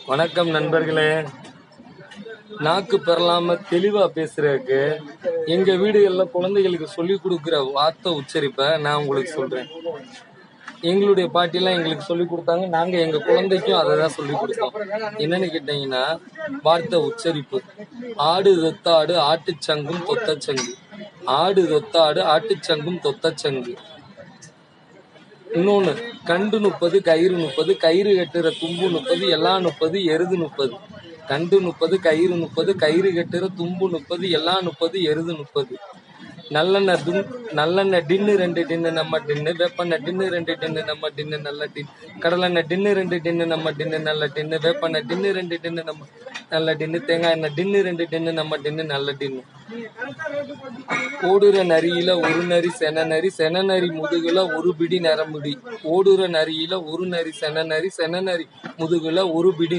வணக்கம் நண்பர்களே. நாக்கு பெறலாம தெளிவா பேசுறதுக்கு எங்க வீடுகள்ல குழந்தைகளுக்கு சொல்லி கொடுக்குற வார்த்தை உச்சரிப்பை நான் உங்களுக்கு சொல்றேன். எங்களுடைய பாட்டிலாம் எங்களுக்கு சொல்லி கொடுத்தாங்க, நாங்க எங்க குழந்தைக்கும் அதை தான் சொல்லி கொடுத்தோம். என்னன்னு கேட்டீங்கன்னா, வார்த்தை உச்சரிப்பு. ஆடு தொத்தாடு ஆட்டுச்சங்கும் தொத்தச்சங்கு, ஆடு தொத்தாடு ஆட்டுச்சங்கும் தொத்தச்சங்கு. இன்னொன்னு, கண்டு 30 கயிறு 30, கயிறு கட்டுற தும்பு 30, எல்லாம் 30, எருது 30. கண்டு 30 கயிறு 30, கயிறு கட்டுற தும்பு 30, எல்லாம் 30, எருது 30. நல்லெண்ணெய் டின்னு 2 டின்னு நம்ம டின்னு, வேப்பெண்ணெய் டின்னு 2 டின்னு நம்ம டின்னு நல்ல டின், கடலெண்ணெய் டின்னு 2 டின்னு நம்ம டின்னு நல்ல டின்னு, வேப்பெண்ணெய் டின்னு 2 டின்னு நம்ம நல்ல டின்னு, தேங்காய் எண்ணெய் டின்னு 2 டின்னு நம்ம டின்னு நல்ல டின்னு. ஓடுற நரியில ஒரு நரி சென நரி, சென நரி முதுகுல ஒரு பிடி நரமுடி. ஓடுற நரியில ஒரு நரி சென நரி, சென நரி முதுகுல ஒரு பிடி